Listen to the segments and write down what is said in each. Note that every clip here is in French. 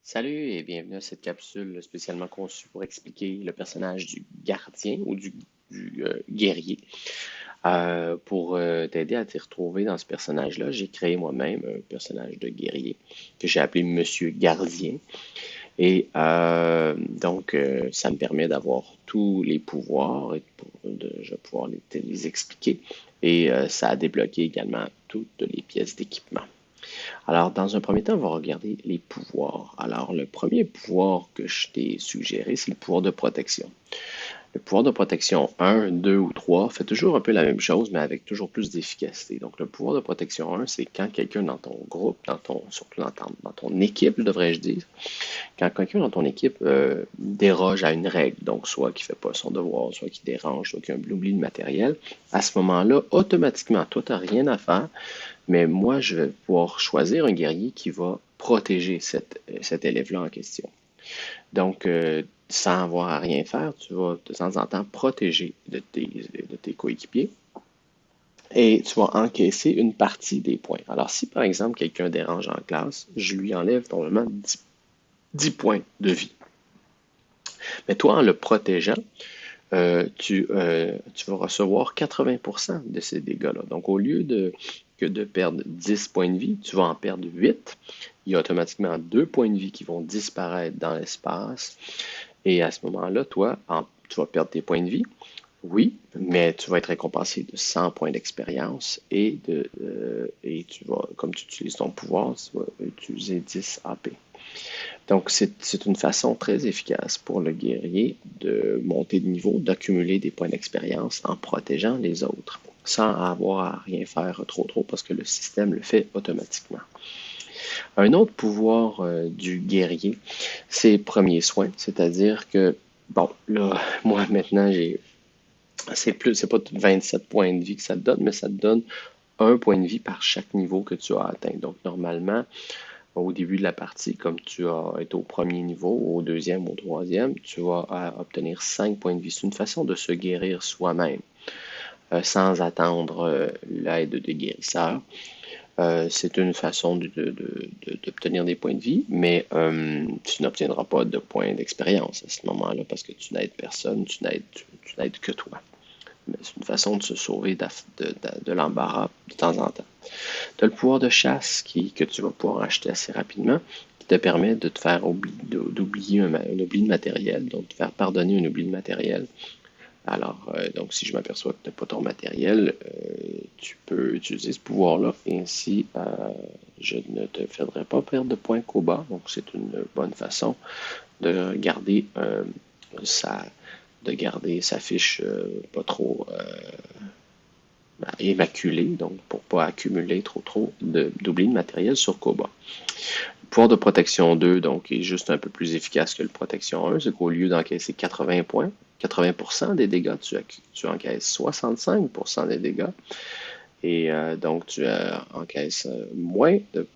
Salut et bienvenue à cette capsule spécialement conçue pour expliquer le personnage du gardien ou du guerrier. Pour t'aider à t'y retrouver dans ce personnage-là, j'ai créé moi-même un personnage de guerrier que j'ai appelé Monsieur Gardien. Et ça me permet d'avoir tous les pouvoirs et je vais pouvoir les expliquer. Et ça a débloqué également toutes les pièces d'équipement. Alors, dans un premier temps, on va regarder les pouvoirs. Alors, le premier pouvoir que je t'ai suggéré, c'est le pouvoir de protection. Le pouvoir de protection 1, 2 ou 3 fait toujours un peu la même chose, mais avec toujours plus d'efficacité. Donc, le pouvoir de protection 1, c'est quand quelqu'un dans ton groupe, surtout dans ton équipe, devrais-je dire, quand quelqu'un dans ton équipe déroge à une règle, donc soit qui ne fait pas son devoir, soit qui dérange, soit qui oublie le matériel, à ce moment-là, automatiquement, toi, tu n'as rien à faire, mais moi, je vais pouvoir choisir un guerrier qui va protéger cet élève-là en question. Donc, sans avoir à rien faire, tu vas de temps en temps protéger de tes coéquipiers et tu vas encaisser une partie des points. Alors, si par exemple quelqu'un dérange en classe, je lui enlève probablement 10 points de vie. Mais toi, en le protégeant, tu vas recevoir 80% de ces dégâts-là. Donc, au lieu que de perdre 10 points de vie, tu vas en perdre 8. Il y a automatiquement 2 points de vie qui vont disparaître dans l'espace. Et à ce moment-là, toi, tu vas perdre tes points de vie. Oui, mais tu vas être récompensé de 100 points d'expérience et comme tu utilises ton pouvoir, tu vas utiliser 10 AP. Donc, c'est une façon très efficace pour le guerrier de monter de niveau, d'accumuler des points d'expérience en protégeant les autres, sans avoir à rien faire trop parce que le système le fait automatiquement. Un autre pouvoir du guerrier, c'est premier soin, c'est-à-dire que, bon, là, moi maintenant, c'est pas 27 points de vie que ça te donne, mais ça te donne un point de vie par chaque niveau que tu as atteint. Donc, normalement, au début de la partie, comme tu as été au premier niveau, au deuxième, au troisième, tu vas obtenir 5 points de vie. C'est une façon de se guérir soi-même sans attendre l'aide de guérisseurs. C'est une façon d'obtenir des points de vie, mais tu n'obtiendras pas de points d'expérience à ce moment-là parce que tu n'aides personne, tu n'aides que toi. Mais c'est une façon de se sauver de l'embarras de temps en temps. Tu as le pouvoir de chasse que tu vas pouvoir acheter assez rapidement, qui te permet de te faire d'oublier un oubli de matériel, donc de te faire pardonner un oubli de matériel. Alors, donc, si je m'aperçois que tu n'as pas ton matériel, tu peux utiliser ce pouvoir-là. Et ainsi, je ne te ferai pas perdre de points qu'au bas. Donc, c'est une bonne façon de garder sa, de garder sa fiche pas trop immaculée, donc pour ne pas accumuler trop d'oubli de matériel sur Koba. Le pouvoir de protection 2, donc, est juste un peu plus efficace que le protection 1, c'est qu'au lieu d'encaisser 80 points, 80% des dégâts, tu encaisses 65% des dégâts. Et donc, tu encaisses moins de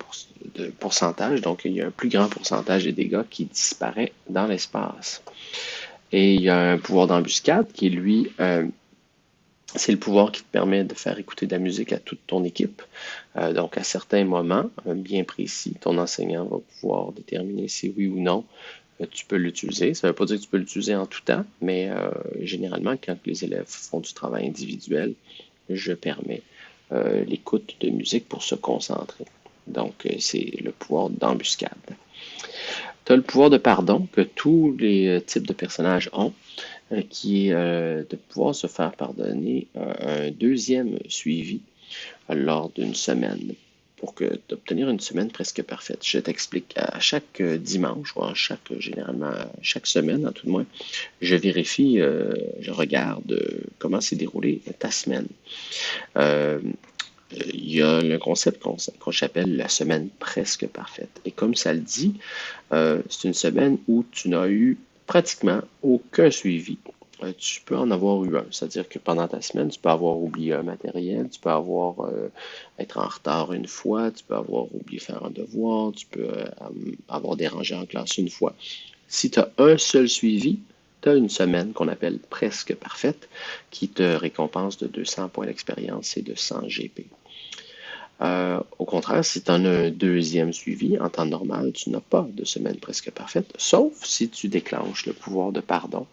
pourcentage, donc il y a un plus grand pourcentage des dégâts qui disparaît dans l'espace. Et il y a un pouvoir d'embuscade qui, lui, c'est le pouvoir qui te permet de faire écouter de la musique à toute ton équipe. Donc, à certains moments bien précis, ton enseignant va pouvoir déterminer si oui ou non tu peux l'utiliser. Ça ne veut pas dire que tu peux l'utiliser en tout temps, mais généralement, quand les élèves font du travail individuel, je permets l'écoute de musique pour se concentrer. Donc, c'est le pouvoir d'embuscade. Tu as le pouvoir de pardon que tous les types de personnages ont, qui est de pouvoir se faire pardonner un deuxième suivi lors d'une semaine pour d'obtenir une semaine presque parfaite. Je t'explique à chaque dimanche ou généralement chaque semaine, en tout de moins, je vérifie, je regarde comment s'est déroulée ta semaine. Euh, il y a le concept qu'on appelle la semaine presque parfaite. Et comme ça le dit, c'est une semaine où tu n'as eu pratiquement aucun suivi. Tu peux en avoir eu un, c'est-à-dire que pendant ta semaine, tu peux avoir oublié un matériel, tu peux être en retard une fois, tu peux avoir oublié faire un devoir, tu peux avoir dérangé en classe une fois. Si tu as un seul suivi, tu as une semaine qu'on appelle presque parfaite qui te récompense de 200 points d'expérience et de 100 GP. Au contraire, si tu en as un deuxième suivi, en temps normal, tu n'as pas de semaine presque parfaite, sauf si tu déclenches le pouvoir de pardon.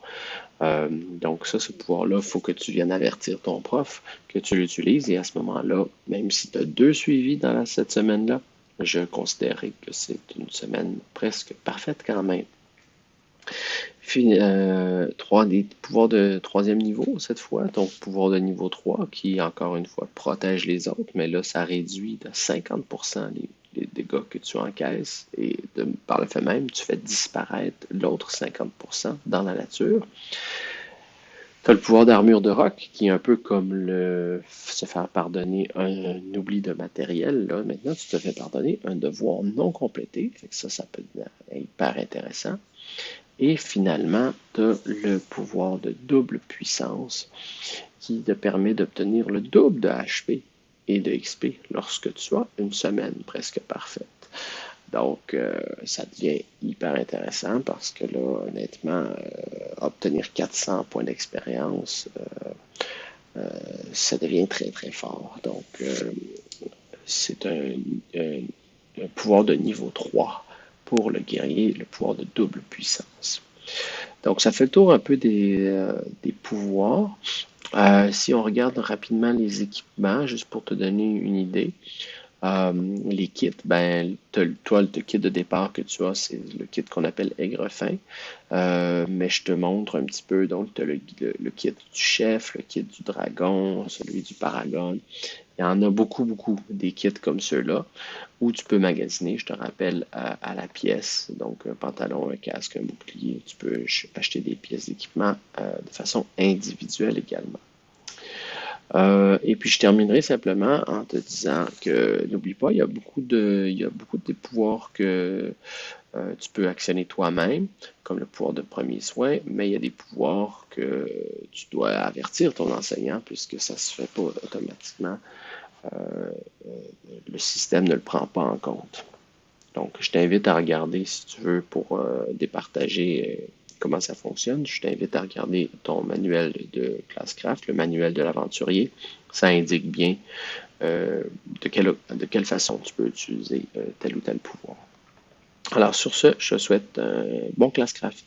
Donc ça, ce pouvoir-là, il faut que tu viennes avertir ton prof que tu l'utilises et à ce moment-là, même si tu as deux suivis dans cette semaine-là, je considérais que c'est une semaine presque parfaite quand même. Des pouvoirs de troisième niveau cette fois, donc pouvoir de niveau 3 qui, encore une fois, protège les autres, mais là, ça réduit de 50% les dégâts que tu encaisses et par le fait même, tu fais disparaître l'autre 50% dans la nature. Tu as le pouvoir d'armure de roc qui est un peu comme se faire pardonner un oubli de matériel. Là, maintenant, tu te fais pardonner un devoir non complété. Fait que ça peut être hyper intéressant. Et finalement, tu as le pouvoir de double puissance qui te permet d'obtenir le double de HP et de XP lorsque tu as une semaine presque parfaite. Donc, ça devient hyper intéressant parce que là, honnêtement, obtenir 400 points d'expérience, ça devient très, très fort. Donc, c'est un pouvoir de niveau 3 pour le guerrier, le pouvoir de double puissance. Donc, ça fait le tour un peu des pouvoirs. Si on regarde rapidement les équipements, juste pour te donner une idée, les kits, ben, toi, le kit de départ que tu as, c'est le kit qu'on appelle Aigrefin. Mais je te montre un petit peu. Donc, tu as le kit du chef, le kit du dragon, celui du paragon. Il y en a beaucoup, beaucoup des kits comme ceux-là où tu peux magasiner, je te rappelle, à la pièce. Donc, un pantalon, un casque, un bouclier. Tu peux acheter des pièces d'équipement de façon individuelle également. Et puis je terminerai simplement en te disant que n'oublie pas, il y a beaucoup de pouvoirs que tu peux actionner toi-même, comme le pouvoir de premier soin, mais il y a des pouvoirs que tu dois avertir ton enseignant puisque ça ne se fait pas automatiquement. Le système ne le prend pas en compte. Donc, je t'invite à regarder si tu veux pour départager comment ça fonctionne. Je t'invite à regarder ton manuel de Classcraft, le manuel de l'aventurier. Ça indique bien de quelle façon tu peux utiliser tel ou tel pouvoir. Alors, sur ce, je te souhaite un bon Classcraft.